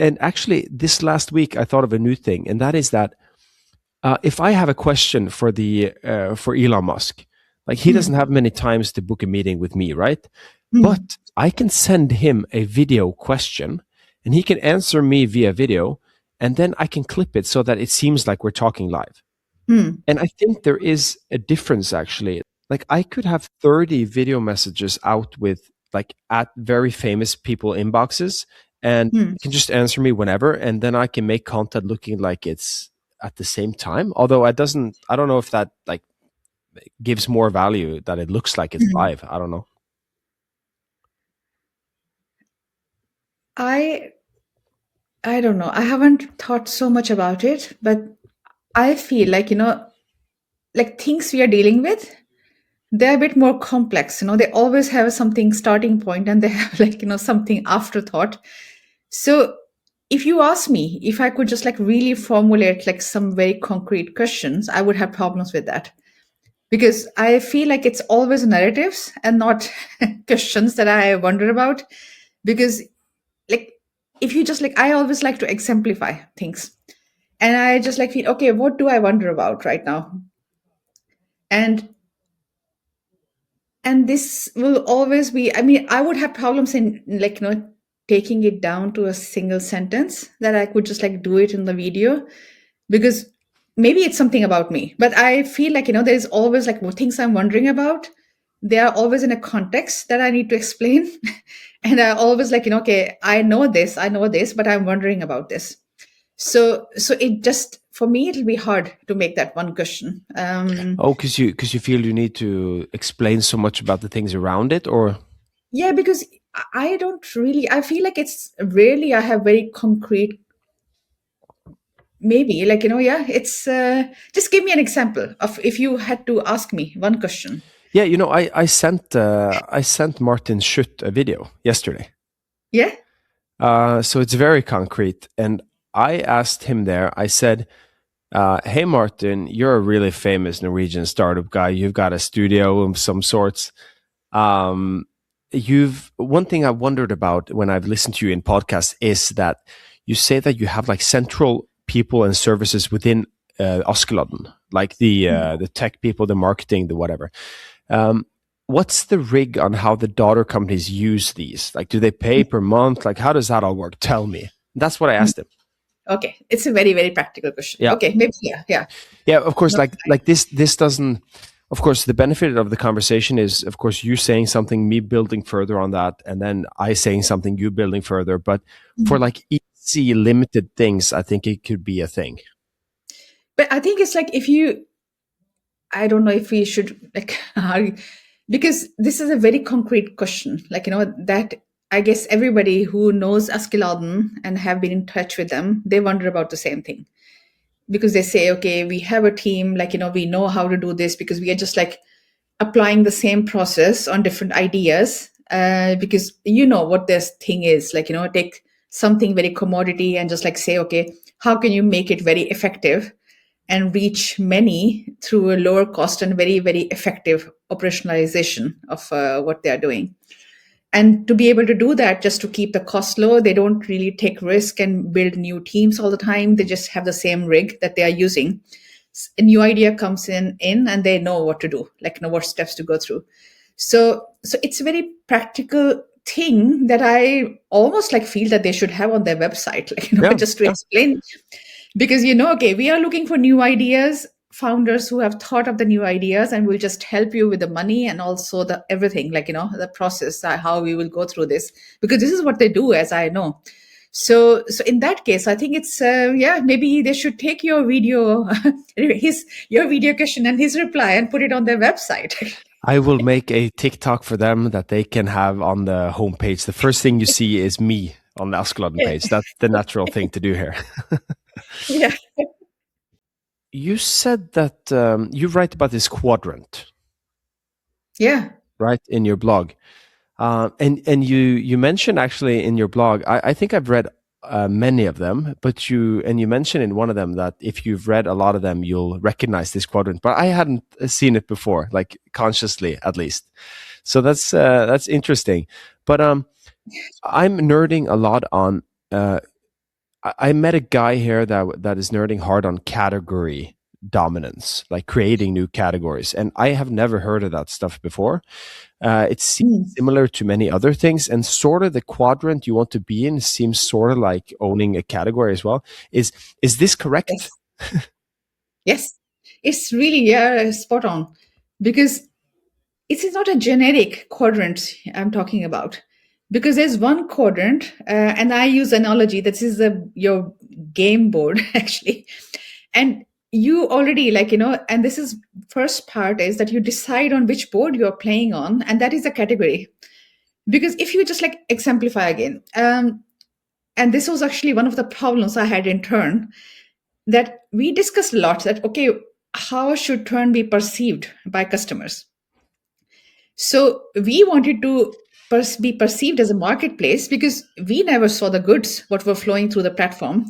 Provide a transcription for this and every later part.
and actually, this last week I thought of a new thing, and that is that if I have a question for Elon Musk, like he doesn't Hmm. have many times to book a meeting with me, right? Hmm. But I can send him a video question, and he can answer me via video, and then I can clip it so that it seems like we're talking live. Hmm. And I think there is a difference actually. Like I could have 30 video messages out with like at very famous people inboxes, and Hmm. it can just answer me whenever, and then I can make content looking like it's at the same time. Although I don't know if that like gives more value that it looks like it's Hmm. live. I don't know. I I don't know. I haven't thought so much about it, but I feel like, like things we are dealing with, they're a bit more complex. They always have something starting point and they have like, something afterthought. So if you ask me if I could just like really formulate like some very concrete questions, I would have problems with that because I feel like it's always narratives and not questions that I wonder about. Because like if you just like I always like to exemplify things. And I just like feel, okay, what do I wonder about right now? And this will always be, I mean, I would have problems in like, taking it down to a single sentence that I could just like do it in the video because maybe it's something about me, but I feel like, there's always like what things I'm wondering about. They are always in a context that I need to explain. And I always like, okay, I know this, but I'm wondering about this. So it just, for me, it'll be hard to make that one question. Oh, because you feel you need to explain so much about the things around it, or Yeah, because I don't really, I feel like it's rarely I have very concrete, maybe like, yeah, it's, just give me an example of if you had to ask me one question. yeah, I sent Martin Schutt a video yesterday. Yeah. So it's very concrete. And I asked him there, I said, hey, Martin, you're a really famous Norwegian startup guy. You've got a studio of some sorts. Um, one thing I wondered about when I've listened to you in podcasts is that you say that you have like central people and services within Askeladden, like the tech people, the marketing, the whatever. Um, what's the rig on how the daughter companies use these? Like, do they pay per month? Like, how does that all work? Tell me. That's what I Mm. asked him. Okay, it's a very very practical question. Yeah, Okay, maybe, yeah, yeah. yeah. Of course, No. like this doesn't. Of course, the benefit of the conversation is, of course, you saying something, me building further on that, and then I saying something, you building further. But for Mhm. like easy, limited things, I think it could be a thing. But I think it's like if you, I don't know if we should like, because this is a very concrete question. Like, that I guess everybody who knows Askiladen and have been in touch with them, they wonder about the same thing. Because they say, okay, we have a team, like, we know how to do this because we are just like applying the same process on different ideas. Because you know what this thing is, like, take something very commodity and just like say, okay, how can you make it very effective and reach many through a lower cost and very, very effective operationalization of what they are doing. And to be able to do that, just to keep the cost low, they don't really take risk and build new teams all the time. They just have the same rig that they are using. A new idea comes in and they know what to do, like know what steps to go through. So it's a very practical thing that I almost like feel that they should have on their website, like Yeah, just to yeah. explain, because okay, we are looking for new ideas, founders who have thought of the new ideas, and we'll just help you with the money and also the everything, like the process, how we will go through this, because this is what they do, as I know. So in that case, I think it's, yeah, maybe they should take your video, his your video question and his reply and put it on their website. I will make a TikTok for them that they can have on the homepage. The first thing you see is me on the Askeladden Yeah. page. That's the natural thing to do here. Yeah. You said that you write about this quadrant, Yeah. right, in your blog, and you mentioned actually in your blog. I think I've read many of them, but you mentioned in one of them that if you've read a lot of them, you'll recognize this quadrant. But I hadn't seen it before, like consciously at least. So that's interesting. But I'm nerding a lot on I met a guy here that is nerding hard on category dominance, like creating new categories, and I have never heard of that stuff before. It seems Mm. similar to many other things, and sort of the quadrant you want to be in seems sort of like owning a category as well. Is this correct? Yes. Yes. It's really, yeah, spot on. Because it is not a generic quadrant I'm talking about. Because there's one quadrant, and I use analogy. This is your game board, actually. And you already, like, and this is first part is that you decide on which board you're playing on, and that is the category. Because if you just like exemplify again, and this was actually one of the problems I had in turn, that we discussed a lot that, okay, how should turn be perceived by customers? So we wanted to be perceived as a marketplace because we never saw the goods what were flowing through the platform.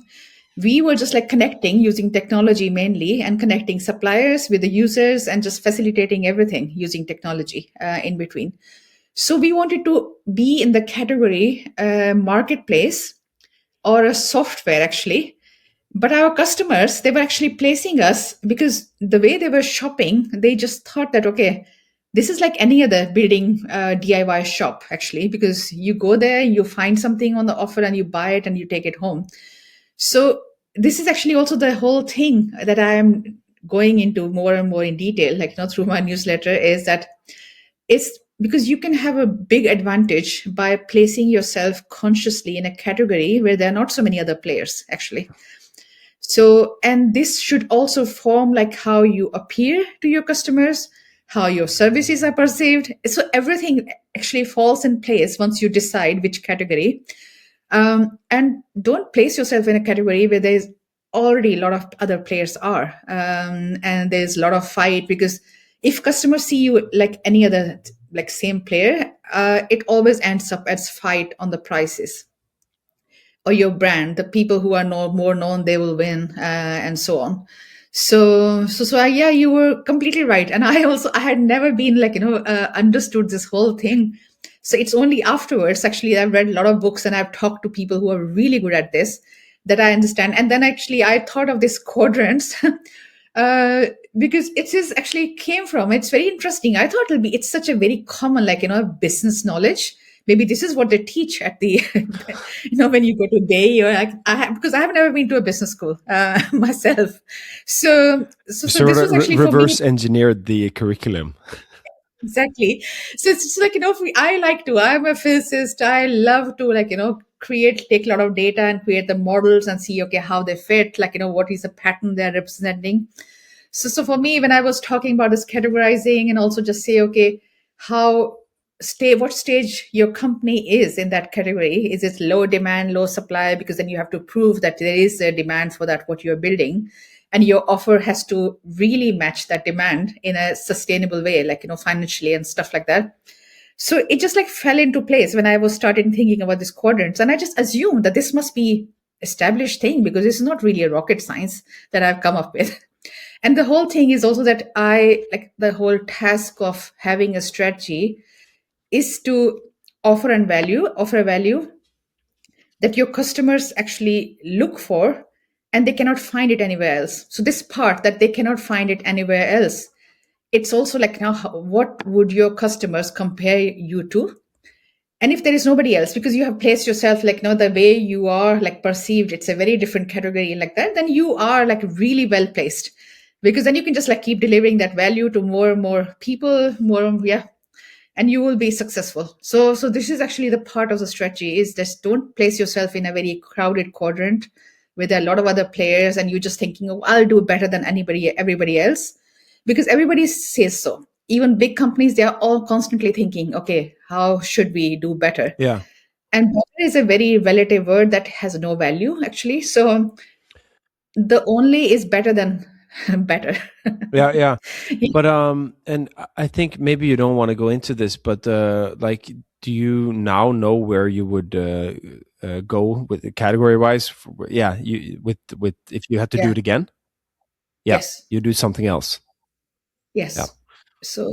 We were just like connecting using technology mainly and connecting suppliers with the users and just facilitating everything using technology in between. So we wanted to be in the category marketplace or a software actually. But our customers, they were actually placing us because the way they were shopping, they just thought that, okay, this is like any other building DIY shop, actually, because you go there, you find something on the offer and you buy it and you take it home. So this is actually also the whole thing that I am going into more and more in detail, like, through my newsletter, is that it's because you can have a big advantage by placing yourself consciously in a category where there are not so many other players, actually. So, and this should also form like how you appear to your customers, how your services are perceived. So everything actually falls in place once you decide which category. And don't place yourself in a category where there's already a lot of other players are, and there's a lot of fight, because if customers see you like any other like same player, it always ends up as fight on the prices or your brand. The people who are more known, they will win, and so on. Yeah, you were completely right. And I had never been like, understood this whole thing. So it's only afterwards, actually, I've read a lot of books and I've talked to people who are really good at this, that I understand. And then actually I thought of this quadrants, uh, because it is actually came from, it's very interesting. I thought it's such a very common, like, business knowledge. Maybe this is what they teach at the, when you go to Bay, or like, because I have never been to a business school myself. So Sort this of was actually for me. reverse engineered the curriculum. Exactly. So it's like, I like to, I'm a physicist. I love to, like, take a lot of data and create the models and see, okay, how they fit, like, what is the pattern they're representing. So for me, when I was talking about this categorizing, and also just say, okay, how what stage your company is in that category? Is it low demand, low supply? Because then you have to prove that there is a demand for that what you're building, and your offer has to really match that demand in a sustainable way, like, financially and stuff like that. So it just like fell into place when I was starting thinking about these quadrants, and I just assumed that this must be established thing because it's not really a rocket science that I've come up with. And the whole thing is also that I like the whole task of having a strategy is to offer a value that your customers actually look for, and they cannot find it anywhere else. So this part that they cannot find it anywhere else, it's also like, now what would your customers compare you to? And if there is nobody else, because you have placed yourself like, the way you are like perceived, it's a very different category like that, then you are like really well placed, because then you can just like keep delivering that value to more and more people, yeah, and you will be successful. So this is actually the part of the strategy, is just don't place yourself in a very crowded quadrant where there are a lot of other players and you're just thinking, oh, I'll do better than everybody else, because everybody says so. Even big companies, they are all constantly thinking, okay, how should we do better? Yeah, And better is a very relative word that has no value, actually. So the only is better than better. yeah, yeah. But and I think maybe you don't want to go into this, but like, do you now know where you would go with category wise? Yeah, you with if you had to do Yeah. it again, yeah, Yes. you do something else. Yeah, Yes. So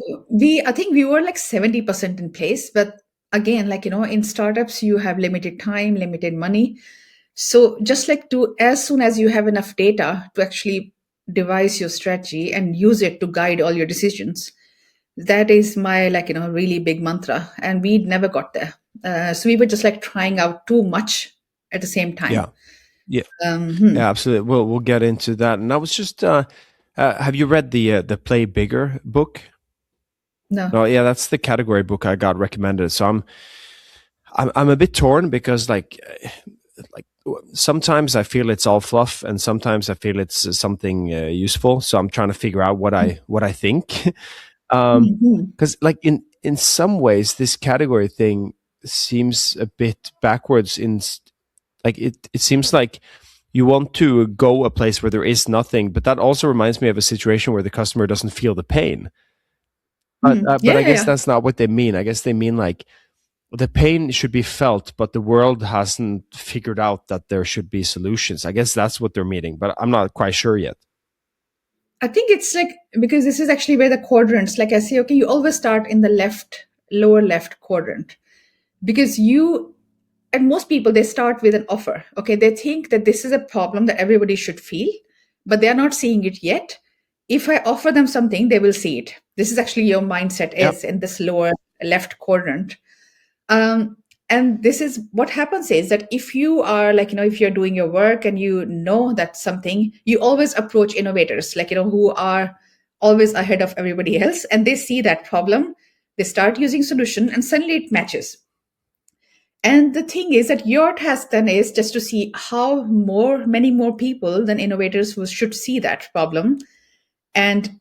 I think we were like 70% in place. But again, like, in startups, you have limited time, limited money. So just like to, as soon as you have enough data to actually devise your strategy and use it to guide all your decisions, that is my, like, really big mantra. And we never got there. So we were just like trying out too much at the same Yeah. time. Yeah. Hmm. Yeah, absolutely. We'll get into that. And I was just have you read the Play Bigger book? No. No, yeah, that's the category book I got recommended. So I'm a bit torn because like sometimes I feel it's all fluff and sometimes I feel it's something useful. So I'm trying to figure out what I think. Hmm. Because like in some ways this category thing seems a bit backwards like it seems like you want to go a place where there is nothing, but that also reminds me of a situation where the customer doesn't feel the pain. But Yeah, I yeah, guess yeah. that's not what they mean. I guess they mean like the pain should be felt, but the world hasn't figured out that there should be solutions. I guess that's what they're meaning, but I'm not quite sure yet. I think it's like, because this is actually where the quadrants, like I say, okay, you always start in the left, lower left quadrant, because you, and most people, they start with an offer. Okay, they think that this is a problem that everybody should feel, but they are not seeing it yet. If I offer them something, they will see it. This is actually your mindset Yep. is in this lower left quadrant. um, and this is what happens is that if you are, like, if you're doing your work and you know that something, you always approach innovators, like, who are always ahead of everybody else, and they see that problem, they start using solution, and suddenly it matches. And the thing is that your task then is just to see how many more people than innovators who should see that problem, and,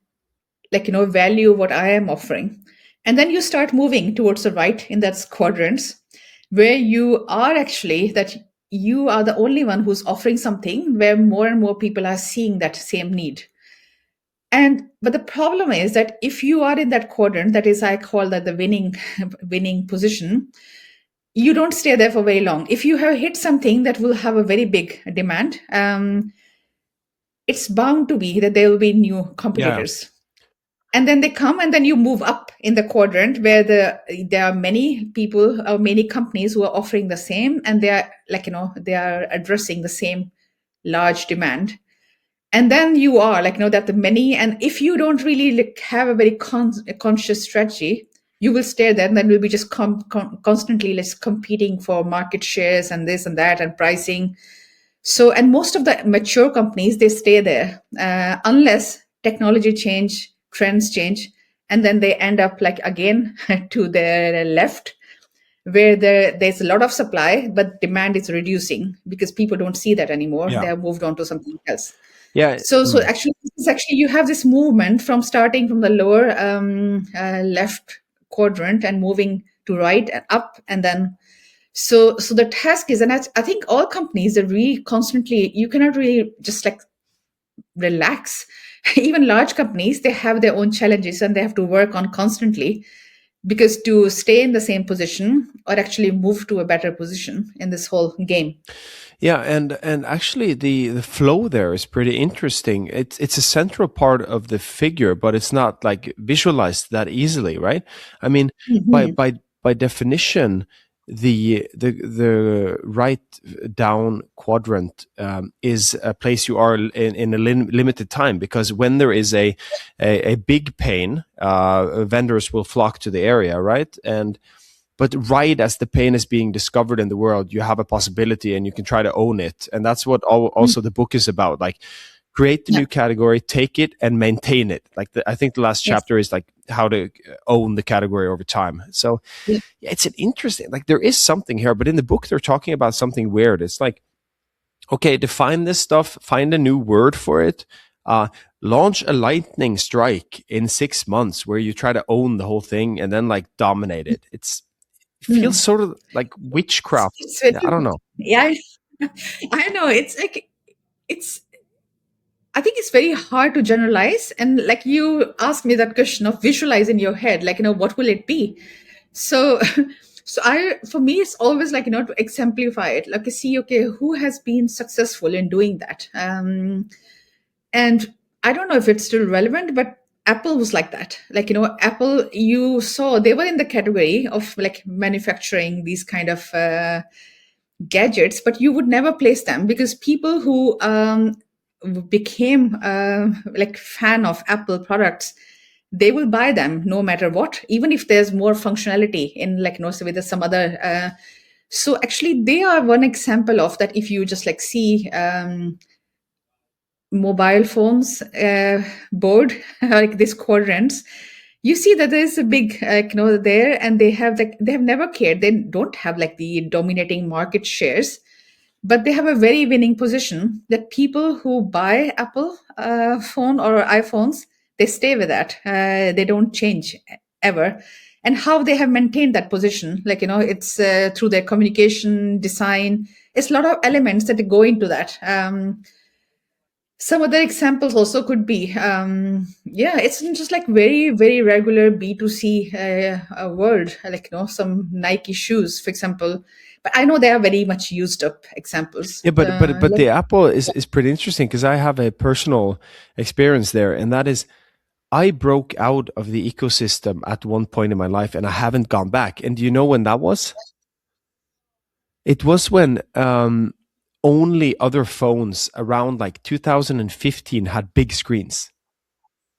like, value what I am offering. And then you start moving towards the right in that quadrants, where you are actually that you are the only one who's offering something where more and more people are seeing that same need. And but the problem is that if you are in that quadrant, that is, I call that the winning winning position, you don't stay there for very long. If you have hit something that will have a very big demand, it's bound to be that there will be new Yeah. competitors, and then they come, and then you move up in the quadrant where there are many people or many companies who are offering the same, and they are, like, they are addressing the same large demand. And then you are, like, that the many, and if you don't really, like, have a very conscious strategy, you will stay there, and then we'll be just constantly, like, competing for market shares and this and that and pricing. So, and most of the mature companies, they stay there unless technology change, trends change, and then they end up, like, again to their left, where there's a lot of supply, but demand is reducing because people don't see that anymore. They Yeah. have moved on to something else. Yeah. So Mm. actually, you have this movement from starting from the lower left quadrant and moving to right and up, and then so the task is, and I think all companies are really constantly, you cannot really just, like, relax. Even large companies, they have their own challenges and they have to work on constantly, because to stay in the same position or actually move to a better position in this whole game. Yeah, and actually the flow there is pretty interesting. It's a central part of the figure, but it's not like visualized that easily, right? I mean, by Mhm. by by definition, the right down quadrant is a place you are in a limited time, because when there is a big pain, vendors will flock to the area, right? And but right as the pain is being discovered in the world, you have a possibility and you can try to own it. And that's what also the book is about. Like, create the Yeah. new category, take it and maintain it. Like I think the last Yes. chapter is like how to own the category over time. So Yeah. yeah, it's an interesting, like there is something here, but in the book they're talking about something weird. It's like, okay, define this stuff, find a new word for it, launch a lightning strike in 6 months where you try to own the whole thing and then like dominate it. It feels Hmm. sort of like witchcraft. It's very, Yeah, I don't know. yeah. I know. It's like, it's, I think it's very hard to generalize. And, like, you asked me that question of visualize in your head, like, what will it be? So, so for me, it's always like, to exemplify it, like, see, okay, who has been successful in doing that? And I don't know if it's still relevant, but Apple was like that. Like, Apple, you saw they were in the category of, like, manufacturing these kind of gadgets, but you would never place them because people who became like fan of Apple products, they will buy them no matter what, even if there's more functionality in, like, say with some other. So actually, they are one example of that. If you just like see mobile phones board like these quadrants, you see that there's a big there, and they have never cared. They don't have like the dominating market shares, but they have a very winning position that people who buy Apple phone or iPhones, they stay with that. They don't change ever. And how they have maintained that position, it's through their communication, design. It's a lot of elements that go into that. Some other examples also could be, yeah, it's just like very, very regular B2C world, some Nike shoes, for example. But I know they are very much used up examples. Yeah, but the Apple is pretty interesting because I have a personal experience there, and that is I broke out of the ecosystem at one point in my life, and I haven't gone back. And do you know when that was? It was when only other phones around like 2015 had big screens.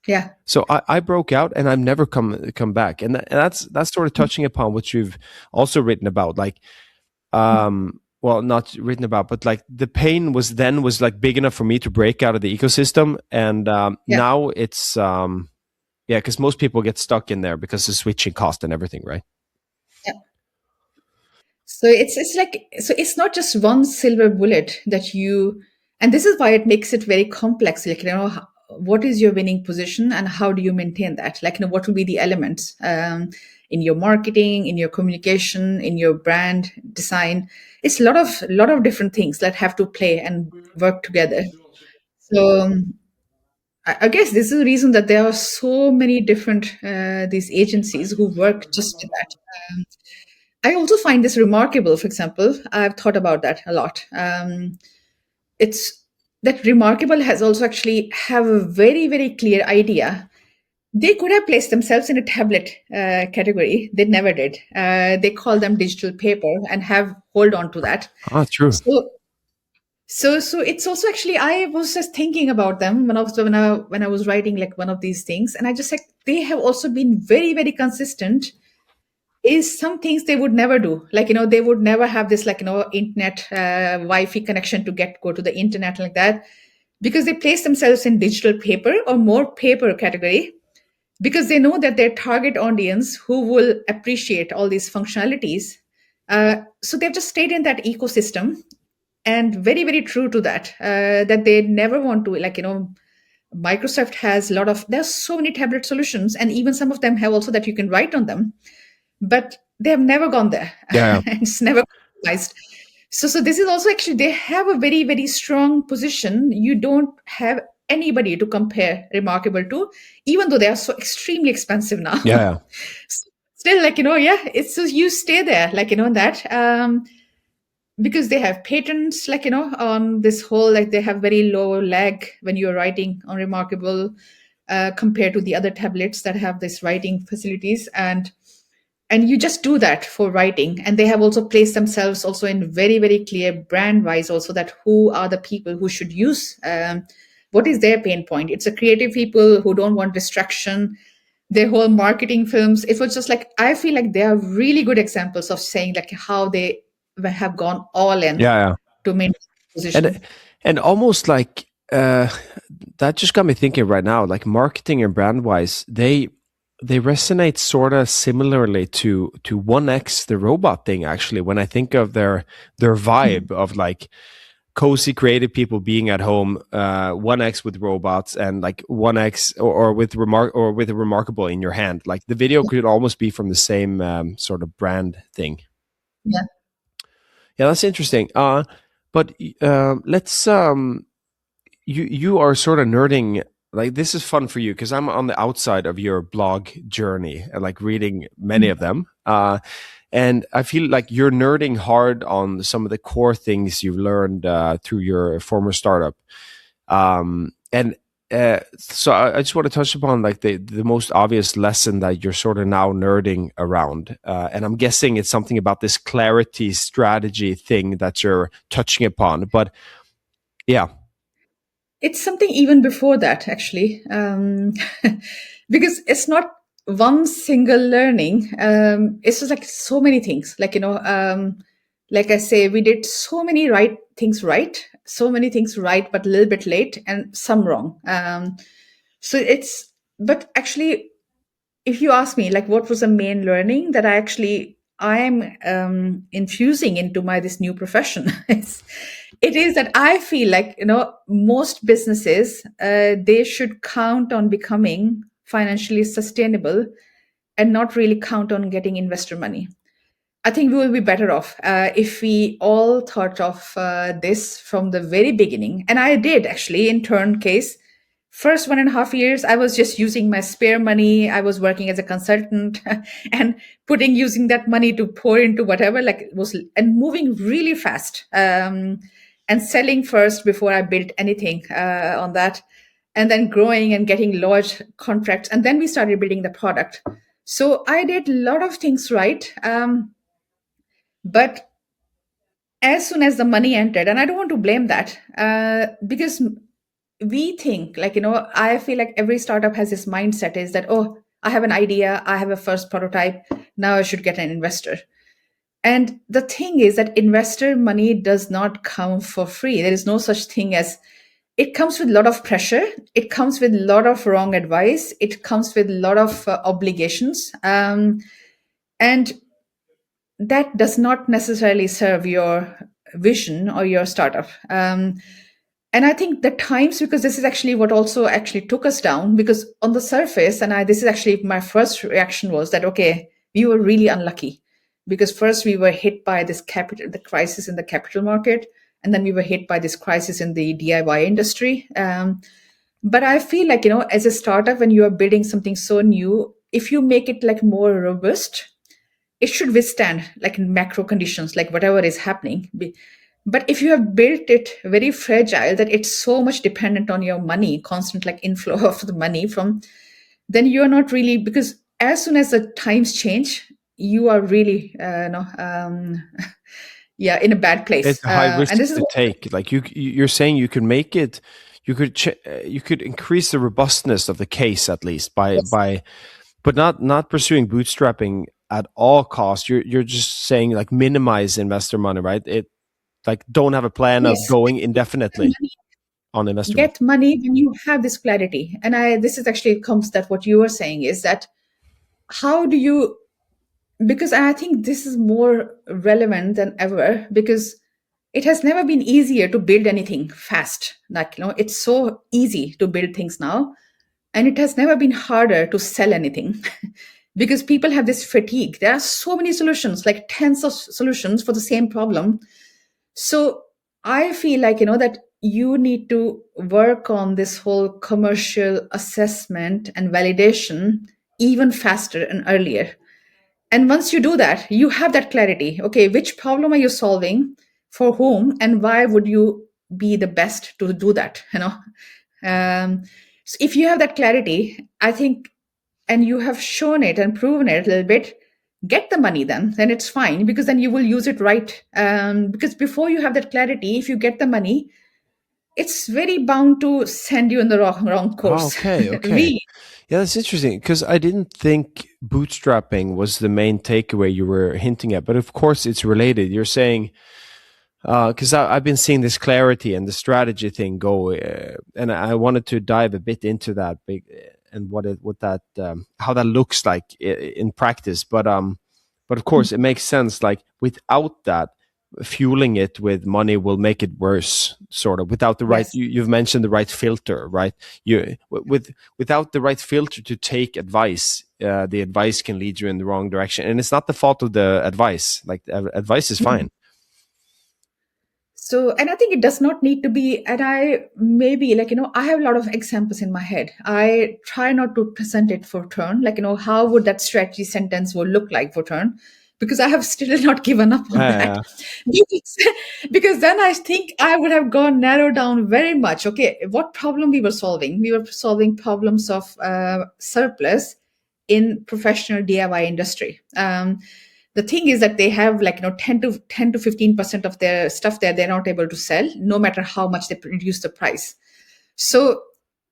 Yeah, So I broke out and I've never come back. And, and that's sort of touching upon what you've also written about. Like, well, not written about, but like the pain was like big enough for me to break out of the ecosystem. And yeah. now it's yeah, because most people get stuck in there because of switching cost and everything, right? Yeah. So it's like, so it's not just one silver bullet that you, and this is why it makes it very complex. What is your winning position and how do you maintain that? What will be the elements in your marketing, in your communication, in your brand design? It's a lot of different things that have to play and work together. So I guess this is the reason that there are so many different these agencies who work just with that. I also find this remarkable. For example, I've thought about that a lot. It's that remarkable has also actually have a very, very clear idea. They could have placed themselves in a tablet category. They never did. They call them digital paper and have hold on to that. Ah, true. So so it's also actually, I was just thinking about them when I was writing like one of these things, and I just like they have also been very, very consistent. Is some things they would never do, they would never have this internet wi-fi connection to get go to the internet like that, because they place themselves in digital paper or more paper category, because they know that their target audience who will appreciate all these functionalities. So they've just stayed in that ecosystem, and very, very true to that, that they never want to, Microsoft has a lot of, there's so many tablet solutions, and even some of them have also that you can write on them, but they have never gone there. Yeah, It's never compromised. So this is also actually, they have a very, very strong position. You don't have anybody to compare remarkable to, even though they are so extremely expensive now. yeah, yeah. Still, yeah, it's just you stay there, that because they have patents, on this whole, they have very low lag when you're writing on remarkable, compared to the other tablets that have this writing facilities, and you just do that for writing. And they have also placed themselves also in very, very clear brand wise also, that who are the people who should use, what is their pain point. It's a creative people who don't want distraction. Their whole marketing films, it was just like, I feel like they are really good examples of saying like how they have gone all in Yeah, yeah. to maintain And position. and almost like that just got me thinking right now, like marketing and brand wise, they resonate sort of similarly to 1X, the robot thing, actually, when I think of their Mhm. vibe of like cozy creative people being at home, 1X with robots, and like 1X or with a remarkable in your hand. Like the video could almost be from the same sort of brand thing. Yeah. Yeah, that's interesting. But let's you are sort of nerding, like this is fun for you because I'm on the outside of your blog journey and like reading many Mhm. of them. And I feel like you're nerding hard on some of the core things you've learned through your former startup. And So I just want to touch upon like the most obvious lesson that you're sort of now nerding around, and I'm guessing it's something about this clarity strategy thing that you're touching upon. But yeah, It's something even before that, actually, because it's not one single learning. It's just like so many things. Like I say, we did so many right things right, so many things right, but a little bit late, and some wrong. So it's, but actually, if you ask me like what was the main learning that I am infusing into my this new profession, it is that I feel like, most businesses, they should count on becoming financially sustainable and not really count on getting investor money. I think we will be better off if we all thought of this from the very beginning. And I did actually in turn case. First 1.5 years, I was just using my spare money. I was working as a consultant and using that money to pour into whatever, like it was, and moving really fast, and selling first before I built anything on that, and then growing and getting large contracts. And then we started building the product. So I did a lot of things right. But as soon as the money entered, and I don't want to blame that, because we think like, I feel like every startup has this mindset is that, oh, I have an idea, I have a first prototype, now I should get an investor. And the thing is that investor money does not come for free. There is no such thing as, it comes with a lot of pressure, it comes with a lot of wrong advice, it comes with a lot of obligations, and that does not necessarily serve your vision or your startup. And I think the times, because this is actually what also actually took us down, because on the surface, and this is actually my first reaction was that, okay, we were really unlucky, because first we were hit by the crisis in the capital market, and then we were hit by this crisis in the DIY industry. But I feel like, as a startup, when you are building something so new, if you make it like more robust, it should withstand like macro conditions, like whatever is happening. But if you have built it very fragile that it's so much dependent on your money, constant like inflow of the money from, then you are not really, because as soon as the times change, you are really yeah, in a bad place. it's a high And risk this is to what, take. Like you're saying, you can make it. You could increase the robustness of the case at least yes, but not pursuing bootstrapping at all costs. You're just saying like minimize investor money, right? It like don't have a plan of yes, going indefinitely on investor money. get money when you have this clarity. And this is actually comes that what you are saying is that, how do you, because I think this is more relevant than ever, because it has never been easier to build anything fast. Like, it's so easy to build things now, and it has never been harder to sell anything because people have this fatigue. There are so many solutions, like tens of solutions for the same problem. So I feel like, that you need to work on this whole commercial assessment and validation even faster and earlier. And once you do that, you have that clarity. Okay, which problem are you solving, for whom, and why would you be the best to do that? So if you have that clarity, I think, and you have shown it and proven it a little bit, get the money then it's fine, because then you will use it right. Because before you have that clarity, if you get the money, it's very bound to send you in the wrong Oh, course. okay, okay. Really. Yeah, that's interesting because I didn't think bootstrapping was the main takeaway you were hinting at, but of course it's related. You're saying because I've been seeing this clarity and the strategy thing go, and I wanted to dive a bit into that big and what that how that looks like in practice. But of course it makes sense. Like without that, fueling it with money will make it worse. Sort of without the right. Yes. You've mentioned the right filter, right? Without the right filter to take advice, the advice can lead you in the wrong direction, and it's not the fault of the advice. Like the advice is fine. So, and I think it does not need to be, and I maybe like, I have a lot of examples in my head. I try not to present it for turn, like, how would that strategy sentence would look like for turn? because I have still not given up on that. Yeah, because, because then I think I would have gone narrow down very much. Okay, what problem we were solving? We were solving problems of surplus in professional DIY industry. The thing is that they have like 10 to 15% of their stuff there they're not able to sell, no matter how much they reduce the price. So,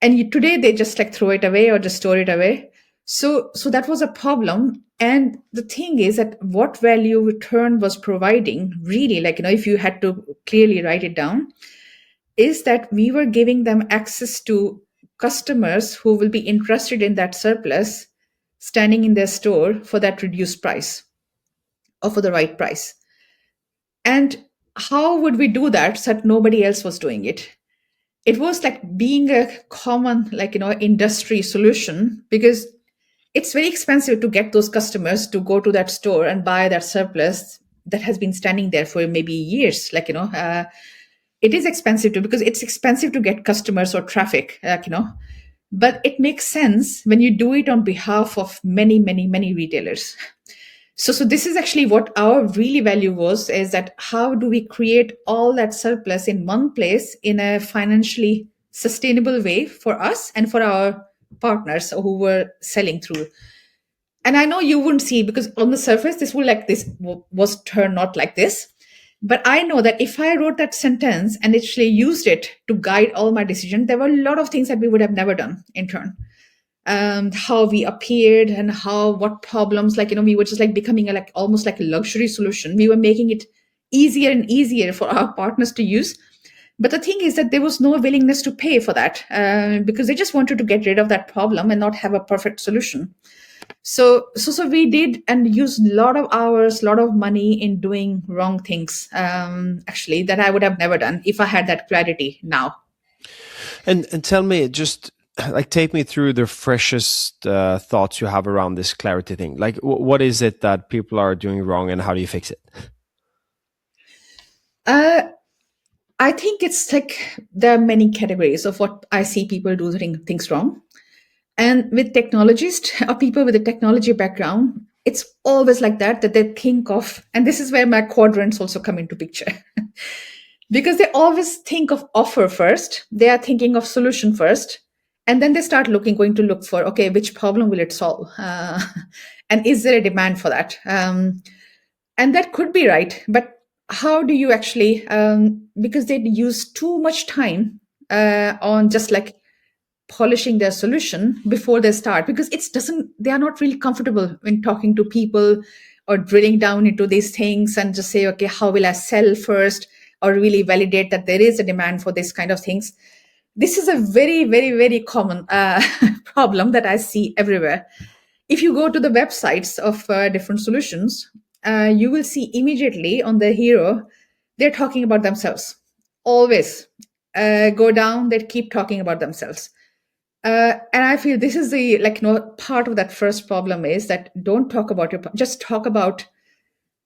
and today they just like throw it away or just store it away. So that was a problem. And the thing is that what value return was providing, really, like if you had to clearly write it down, is that we were giving them access to customers who will be interested in that surplus standing in their store for that reduced price or for the right price. And how would we do that so that nobody else was doing it? It was like being a common industry solution, because it's very expensive to get those customers to go to that store and buy that surplus that has been standing there for maybe years. It is expensive too, because it's expensive to get customers or traffic, but it makes sense when you do it on behalf of many, many, many retailers. So this is actually what our really value was, is that how do we create all that surplus in one place in a financially sustainable way for us and for our partners who were selling through. And I know you wouldn't see, because on the surface this would like this was turned not like this, but I know that if I wrote that sentence and actually used it to guide all my decisions, there were a lot of things that we would have never done in turn. How we appeared and how what problems, we were just like becoming a, like almost like a luxury solution. We were making it easier and easier for our partners to use. But the thing is that there was no willingness to pay for that, because they just wanted to get rid of that problem and not have a perfect solution. So we did and used a lot of hours, a lot of money in doing wrong things, actually, that I would have never done if I had that clarity now. and tell me, just like take me through the freshest thoughts you have around this clarity thing. Like, what is it that people are doing wrong, and how do you fix it? Uh, I think it's like there are many categories of what I see people do things wrong. And with technologists or people with a technology background, it's always like that they think of, and this is where my quadrants also come into picture. Because they always think of offer first, they are thinking of solution first, and then they start going to look for, okay, which problem will it solve? And is there a demand for that? And that could be right, but how do you actually, because they use too much time on just like polishing their solution before they start, because it's doesn't they are not really comfortable when talking to people or drilling down into these things and just say, okay, how will I sell first, or really validate that there is a demand for this kind of things. This is a very, very, very common problem that I see everywhere. If you go to the websites of different solutions, you will see immediately on the hero, they're talking about themselves. Always go down, they keep talking about themselves. And I feel this is the part of that first problem, is that don't talk about just talk about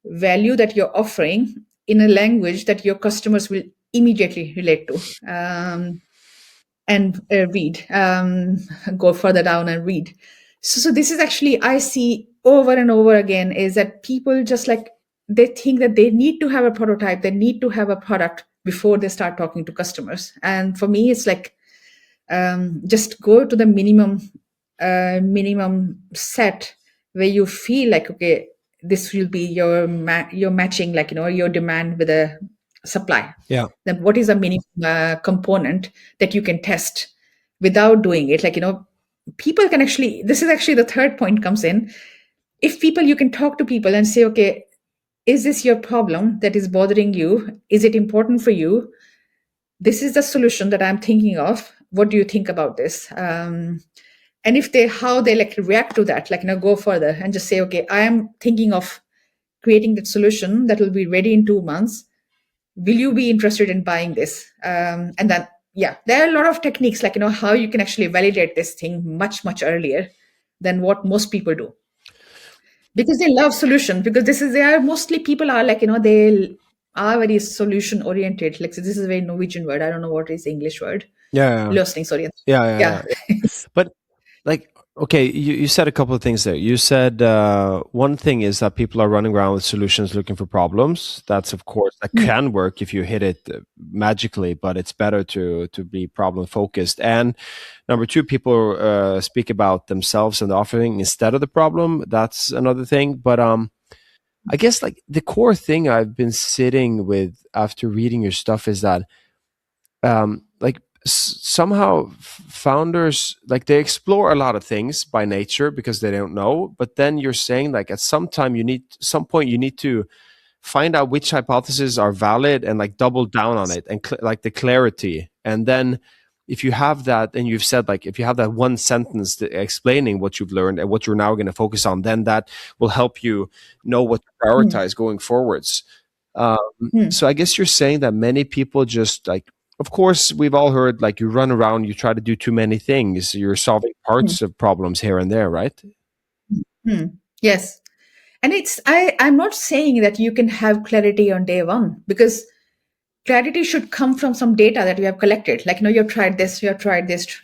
value that you're offering in a language that your customers will immediately relate to. And read, go further down and read. So this is actually, I see over and over again, is that people just like, they think that they need to have a prototype, they need to have a product before they start talking to customers. And for me, it's like, just go to the minimum set where you feel like, okay, this will be your matching, your demand with a supply. Yeah. Then what is a minimum component that you can test without doing it? People can actually, this is actually the third point comes in. If people, you can talk to people and say, okay, is this your problem that is bothering you? Is it important for you? This is the solution that I'm thinking of. What do you think about this? And if they, how they like react to that, go further and just say, okay, I am thinking of creating that solution that will be ready in 2 months. Will you be interested in buying this? And then, yeah, there are a lot of techniques, how you can actually validate this thing much, much earlier than what most people do, because they love solution, because this is, they are mostly people are they are very solution oriented. Like, so this is a very Norwegian word, I don't know what is the English word. Yeah, Lösningsoriented. yeah, yeah, Yeah. yeah, yeah. But like, Okay, you said a couple of things there. You said one thing is that people are running around with solutions looking for problems. That's of course that Mm, can work if you hit it magically, but it's better to be problem focused. And number two, people speak about themselves and the offering instead of the problem. That's another thing. But I guess like the core thing I've been sitting with after reading your stuff is that like somehow founders like they explore a lot of things by nature because they don't know, but then you're saying like at some point you need to find out which hypotheses are valid and like double down on it and like the clarity. And then if you have that, and you've said like if you have that one sentence explaining what you've learned and what you're now going to focus on, then that will help you know what to mm, prioritize going forwards. um, mm, so I guess you're saying that many people just like, of course, we've all heard like you run around, you try to do too many things, you're solving mm, parts of problems here and there, right? mm. Yes. And I'm not saying that you can have clarity on day one, because clarity should come from some data that you have collected. Like, you've tried this, you have tried this,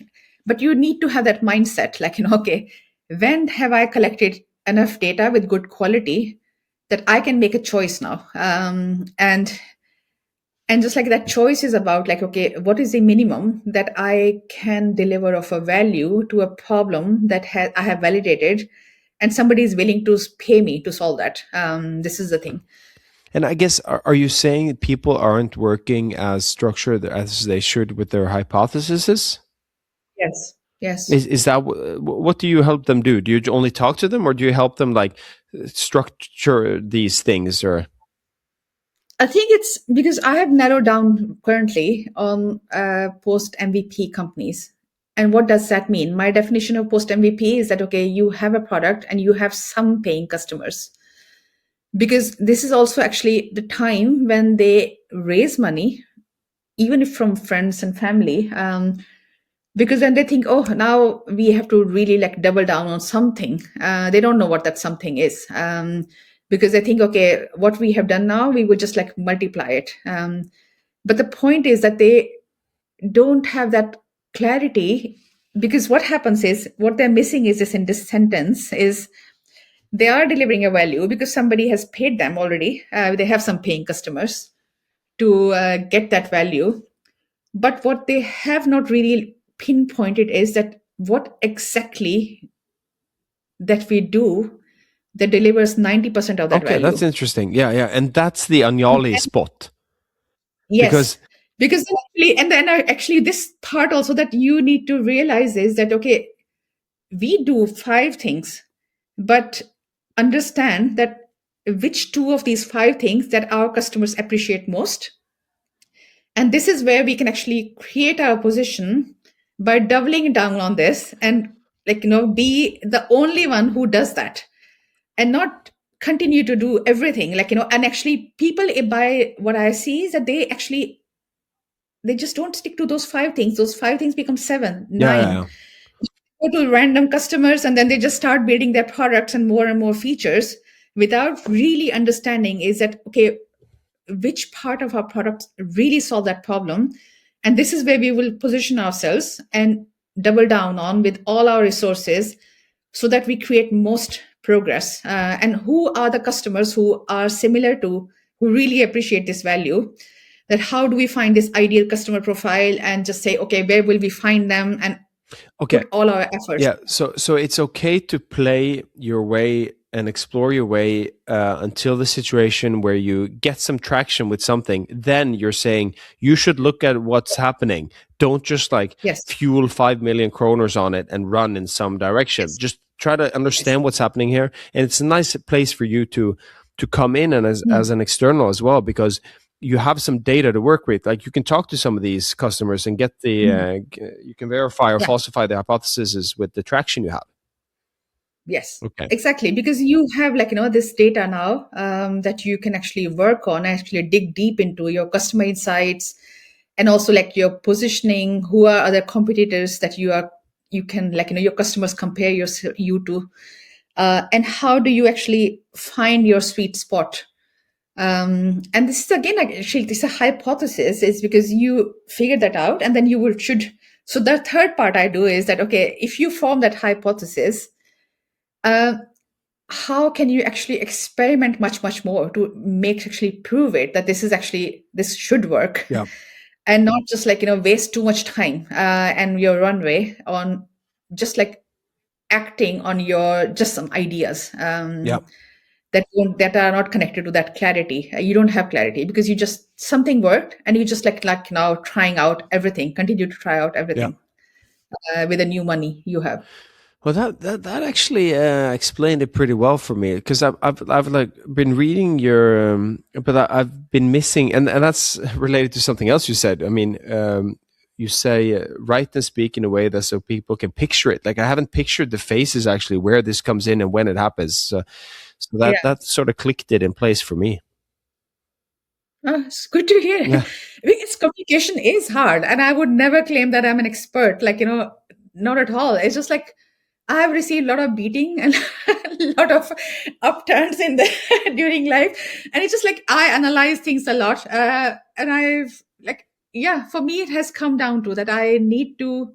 but you need to have that mindset. Like, okay, when have I collected enough data with good quality that I can make a choice now? And just like that choice is about like, okay, what is the minimum that I can deliver of a value to a problem that I have validated, and somebody is willing to pay me to solve that. This is the thing. And I guess, are you saying that people aren't working as structured as they should with their hypotheses? Yes. Yes. Is that what do you help them do? Do you only talk to them, or do you help them like structure these things? Or I think it's because I have narrowed down currently on post MVP companies. And what does that mean? My definition of post MVP is that, okay, you have a product and you have some paying customers. Because this is also actually the time when they raise money, even if from friends and family. Because then they think, oh, now we have to really like double down on something. They don't know what that something is. Because they think, okay, what we have done now, we would just like multiply it. But the point is that they don't have that clarity, because what happens is what they're missing is this in this sentence is they are delivering a value because somebody has paid them already. They have some paying customers to get that value. But what they have not really pinpointed is that what exactly that we do that delivers 90% of that okay, that's value. interesting. Yeah, yeah, and that's the Anjali spot Yes, because because then actually this part also that you need to realize is that, okay, we do five things, but understand that which two of these five things that our customers appreciate most. And this is where we can actually create our position by doubling down on this and, like, be the only one who does that, and not continue to do everything. Like, and actually people, by what I see is that they just don't stick to those five things. Those five things become seven, yeah, yeah, nine. yeah. Go to random customers, and then they just start building their products and more features without really understanding is that, okay, which part of our product really solve that problem. And this is where we will position ourselves and double down on with all our resources, so that we create most progress. And who are the customers who are similar to, who really appreciate this value, that how do we find this ideal customer profile, and just say, okay, where will we find them, and Okay, put all our efforts. yeah, so it's okay to play your way and explore your way until the situation where you get some traction with something. Then you're saying you should look at what's happening. Don't just like Yes. fuel 5 million kroners on it and run in some direction. Yes. Just try to Yes. understand what's happening here, and it's a nice place for you to come in and as Mm, an external as well, because you have some data to work with. Like you can talk to some of these customers and get the mm. you can verify or Yeah. falsify the hypotheses with the traction you have. Yes, Okay. exactly. Because you have, like, this data now, that you can actually work on, actually dig deep into your customer insights, and also like your positioning, who are other competitors that you can, like, your customers compare you to, and how do you actually find your sweet spot. And this is again, like, actually, this is a hypothesis, is because you figure that out, and then you should So the third part I do is that, okay, if you form that hypothesis, uh, how can you actually experiment much, much more to make actually prove it that this is actually, this should work, Yeah. and not just like, waste too much time and your runway on just like acting on your just some ideas Yeah. that are not connected to that clarity. You don't have clarity because you just something worked and you just like now trying out everything, continue to try out Yeah. everything with the new money you have. Well, that actually explained it pretty well for me because I've like been reading your, but I've been missing, and that's related to something else you said. I mean, you say write and speak in a way that so people can picture it. Like I haven't pictured the phases actually where this comes in and when it happens. So Yeah. that sort of clicked it in place for me. It's good to hear. Yeah. Because communication is hard, and I would never claim that I'm an expert. Like, not at all. It's just like I have received a lot of beating and a lot of upturns in the during life, and it's just like I analyze things a lot, and I've like, yeah, for me it has come down to that I need to.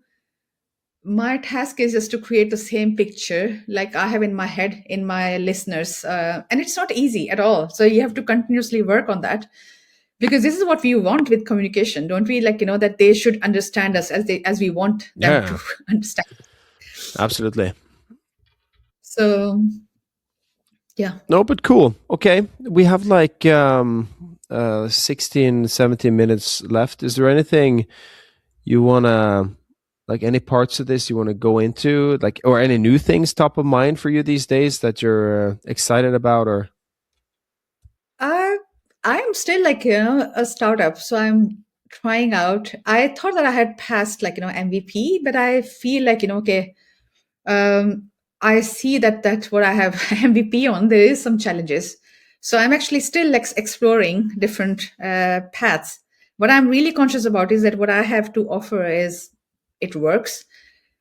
My task is just to create the same picture like I have in my head in my listeners, and it's not easy at all. So you have to continuously work on that because this is what we want with communication, don't we? Like, that they should understand us as we want them to Yeah. understand. Absolutely. So yeah. No, but cool. Okay. We have like 16, 17 minutes left. Is there anything you want to, like any parts of this you want to go into, like, or any new things top of mind for you these days that you're excited about, or? I I'm still like, a startup, so I'm trying out. I thought that I had passed like, MVP, but I feel like, okay, um, I see that that's what I have MVP on. There is some challenges, so I'm actually still like exploring different paths. What I'm really conscious about is that what I have to offer is it works,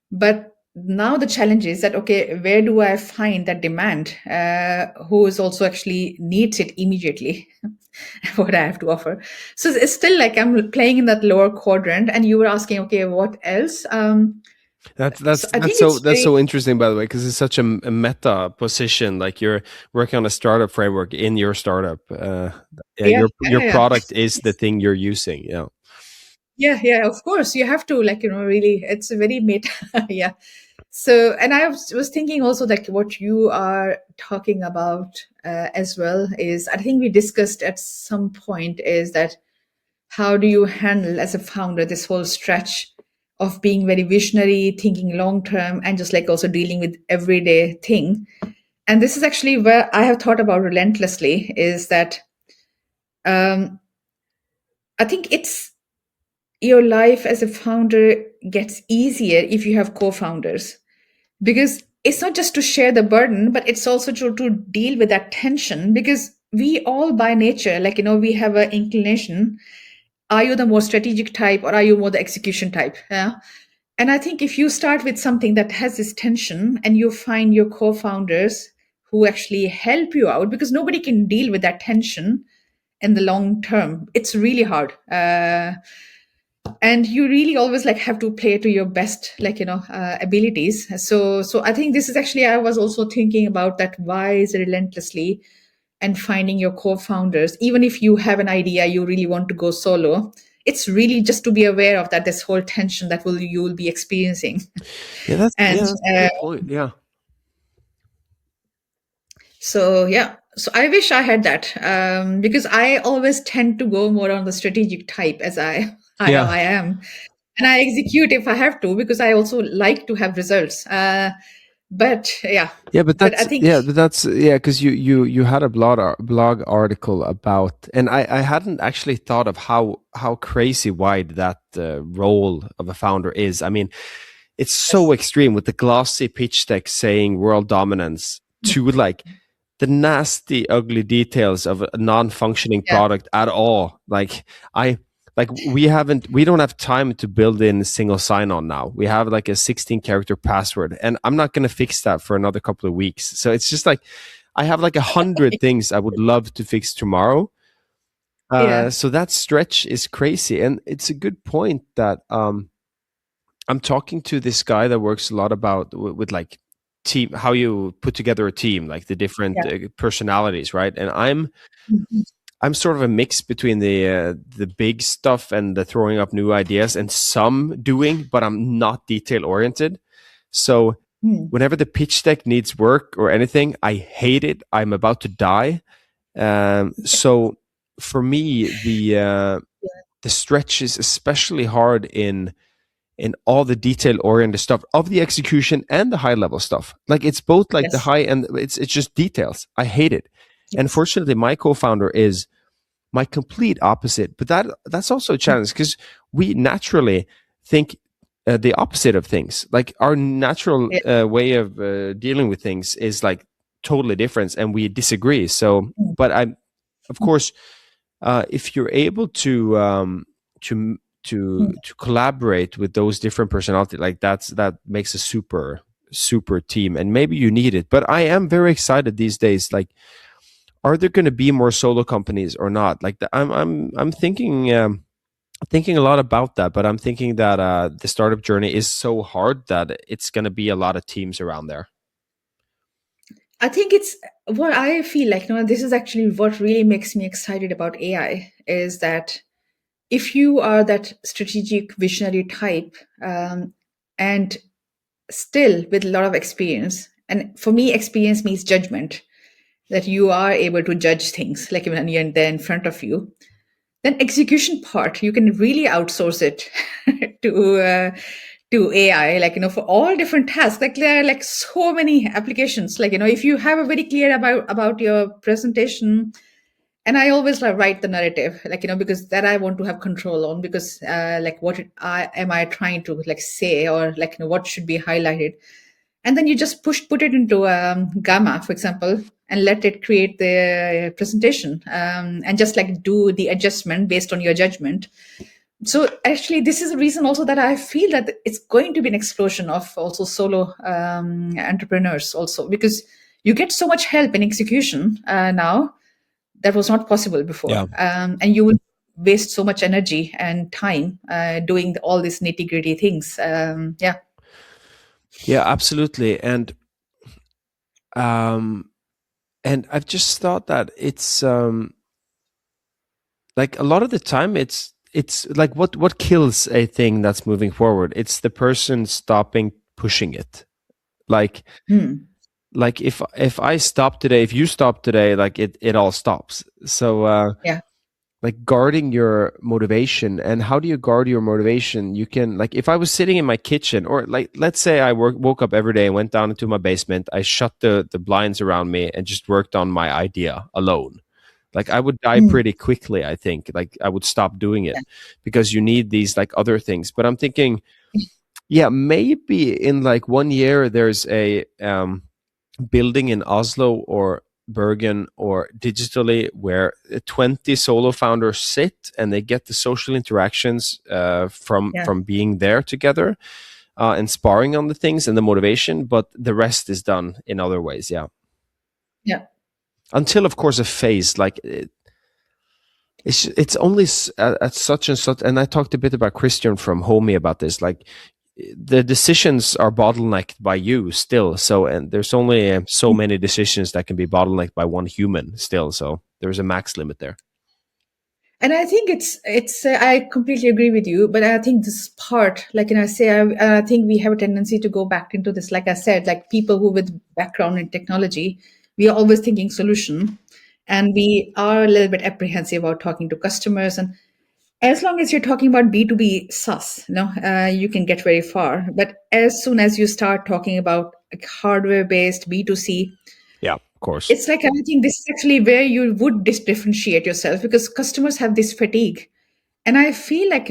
but now the challenge is that, okay, where do I find that demand? Who is also actually needs it immediately? What I have to offer. So it's still like I'm playing in that lower quadrant, and you were asking, okay, what else? So I think it's That's very, so interesting, by the way, because it's such a meta position. Like you're working on a startup framework in your startup. Yeah, yeah, your yeah, product is the thing you're using. Yeah. yeah, yeah. Of course, you have to like, really. It's a very meta. Yeah. So, and I was thinking also that what you are talking about as well is, I think we discussed at some point, is that how do you handle as a founder this whole stretch of being very visionary, thinking long term, and just like also dealing with everyday thing. And this is actually where I have thought about relentlessly is that um, I think it's your life as a founder gets easier if you have co-founders, because it's not just to share the burden, but it's also to deal with that tension, because we all by nature, like, we have an inclination. Are you the more strategic type or are you more the execution type? Yeah. And I think if you start with something that has this tension and you find your co-founders who actually help you out, because nobody can deal with that tension in the long term, it's really hard. And you really always like have to play to your best, like, abilities. So I think this is actually, I was also thinking about that, why is it relentlessly and finding your co-founders, even if you have an idea you really want to go solo, it's really just to be aware of that, this whole tension that you will be experiencing. And That's a good point. Yeah. so yeah, so I wish I had that, because I always tend to go more on the strategic type, as Yeah. I am, and I execute if I have to, because I also like to have results. But yeah, Yeah, but but I think, that's yeah, because you had a blog article about, and I hadn't actually thought of how crazy wide that role of a founder is. I mean, it's so yes, extreme with the glossy pitch deck saying world dominance to like the nasty, ugly details of a non-functioning yeah, product at all. I we don't have time to build in single sign-on now. We have like a 16 character password, and I'm not going to fix that for another couple of weeks. So it's just like I have like 100 things I would love to fix tomorrow. yeah, So that stretch is crazy, and it's a good point that I'm talking to this guy that works a lot about with like team, how you put together a team, like the different Yeah. personalities, right? And Mhm. I'm sort of a mix between the big stuff and the throwing up new ideas and some doing, but I'm not detail oriented. So Mm. whenever the pitch deck needs work or anything, I hate it. I'm about to die. So for me, the stretch is especially hard in all the detail oriented stuff of the execution and the high level stuff. Like it's both like the Yes. high and it's just details. I hate it. And Yes. fortunately, my co-founder is my complete opposite. But that's also a challenge because we naturally think the opposite of things. Like our natural Yeah. way of dealing with things is like totally different, and we disagree. So, Mm. but I, of course, if you're able to Mm. to collaborate with those different personalities, like that makes a super team, and maybe you need it. But I am very excited these days. Like, are there going to be more solo companies or not? Like, I'm thinking a lot about that, but I'm thinking that the startup journey is so hard that it's going to be a lot of teams around there. I think it's what I feel like. This is actually what really makes me excited about AI is that if you are that strategic visionary type, and still with a lot of experience, and for me, experience means judgment, that you are able to judge things like when they're in front of you. Then execution part, you can really outsource it to AI, like for all different tasks. Like there are like so many applications. Like if you have a very clear about your presentation, and I always like write the narrative, like because that I want to have control on, because like what I trying to like say, or like what should be highlighted, and then you just put it into Gamma, for example, and let it create the presentation, and just like do the adjustment based on your judgment. So actually, this is a reason also that I feel that it's going to be an explosion of also solo entrepreneurs also, because you get so much help in execution now that was not possible before, Yeah, and you will waste so much energy and time doing all these nitty gritty things. Yeah. yeah, absolutely. Um, and I've just thought that it's like a lot of the time it's like what kills a thing that's moving forward. It's the person stopping pushing it. Like Hmm. if I stop today, if you stop today, like it all stops. So Yeah. like guarding your motivation, and how do you guard your motivation? You can, like, if I was sitting in my kitchen, or like let's say I woke up every day and went down into my basement, I shut the blinds around me and just worked on my idea alone, like I would die Hmm. pretty quickly. I think like I would stop doing it Yeah. because you need these like other things. But I'm thinking, yeah, maybe in like 1 year there's a building in Oslo or Bergen or digitally where 20 solo founders sit and they get the social interactions Yeah. from being there together and sparring on the things and the motivation, but the rest is done in other ways. Yeah, Yeah. until of course a phase like it's only at such and such. And I talked a bit about Christian from Homey about this. Like the decisions are bottlenecked by you still. So and there's only so many decisions that can be bottlenecked by one human still. So there's a max limit there. And I think it's I completely agree with you, but I think this part, like, and I say, I think we have a tendency to go back into this. Like I said, like people who with background in technology, we are always thinking solution, and we are a little bit apprehensive about talking to customers. And as long as you're talking about B2B SaaS, you can get very far. But as soon as you start talking about like hardware based B2C, Yeah, of course. it's like I think this is actually where you would differentiate yourself, because customers have this fatigue. And I feel like,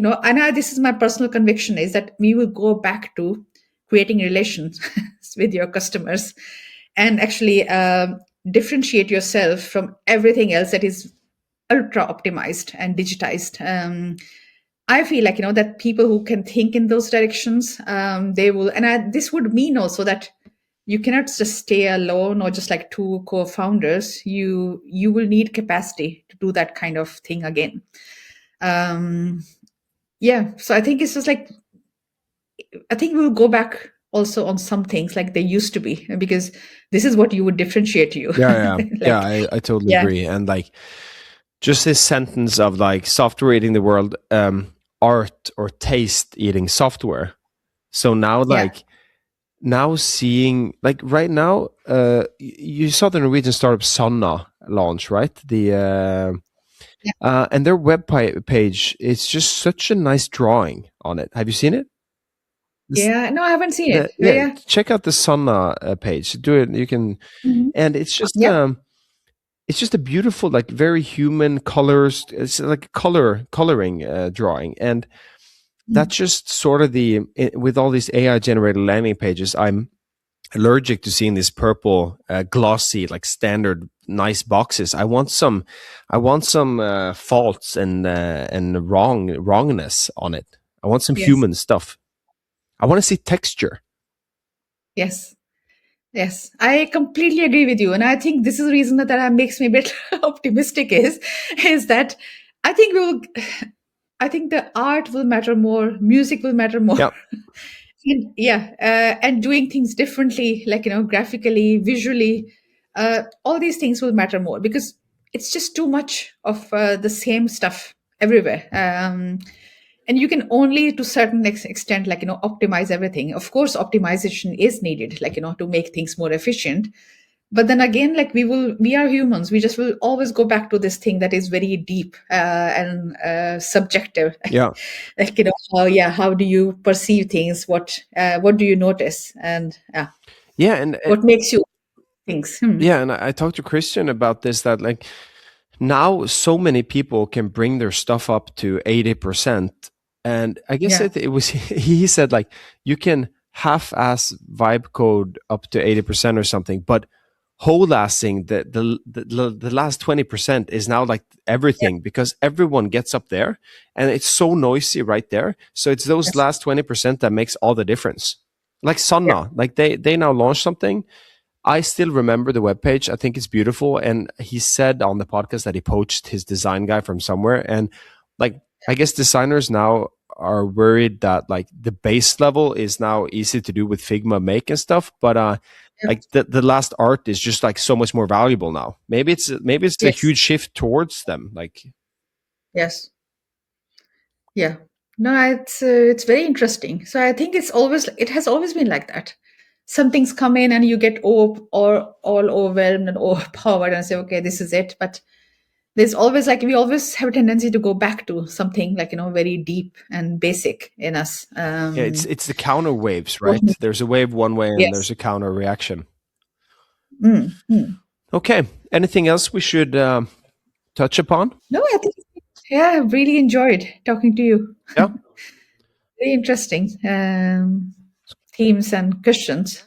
this is my personal conviction, is that we will go back to creating relations with your customers, and actually differentiate yourself from everything else that is ultra optimized and digitized. I feel like, that people who can think in those directions, they will, and this would mean also that you cannot just stay alone or just like two co-founders. You will need capacity to do that kind of thing again. um yeah, so I think it's just like I think we'll go back also on some things like they used to be, because this is what you would differentiate you. Yeah, yeah, yeah. Like, I totally yeah, agree. And like, just this sentence of like software eating the world, art or taste eating software. So now, yeah, like, now seeing like right now, you saw the Norwegian startup Sanna launch, right? yeah, And their page, it's just such a nice drawing on it. Have you seen it? This, yeah. No, I haven't seen it. the yeah, Yeah, check out the Sanna page. Do it. You can, mhm. and Yep, it's just a beautiful, like very human colors. It's like a coloring drawing, and mm, that's just sort of with all these AI generated landing pages. I'm allergic to seeing these purple, glossy, like standard nice boxes. I want some faults and wrongness on it. I want some yes, human stuff. I want to see texture. yes. Yes, I completely agree with you, and I think this is the reason that makes me a bit optimistic. Is that I think we will. I think the art will matter more, music will matter more, Yeah, and yeah, and doing things differently, like graphically, visually, all these things will matter more, because it's just too much of the same stuff everywhere. And you can only to certain extent, like optimize everything. Of course optimization is needed, like to make things more efficient, but then again, like we are humans, we just will always go back to this thing that is very deep and subjective. yeah, Like how, yeah, how do you perceive things, what do you notice, and yeah, what makes you things. yeah. And I talked to Christian about this, that like now so many people can bring their stuff up to 80%. And I guess Yeah, it was he said like you can half-ass vibe code up to 80% or something, but whole-assing the last 20% is now like yeah, everything, because everyone gets up there and it's so noisy right there. So it's those yes, last 20% that makes all the difference. Like yeah, Sanna, like they now launched something. I still remember the webpage. I think it's beautiful. And he said on the podcast that he poached his design guy from somewhere. And like, I guess designers now are worried that like the base level is now easy to do with Figma Make and stuff. But yeah, like the last art is just like so much more valuable now. Maybe it's a yes, huge shift towards them. Like, yes, yeah. No, it's very interesting. So I think it has always been like that. Some things come in and you get all overwhelmed and overpowered and say, okay, this is it. But there's always, like, we always have a tendency to go back to something, like very deep and basic in us. yeah, it's the counter waves, What, right? There's a wave one way and there's yes. a counter reaction. Mm, mm. Okay. Anything else we should touch upon? No, I think, yeah, I really enjoyed talking to you. Yeah. Very interesting themes and questions.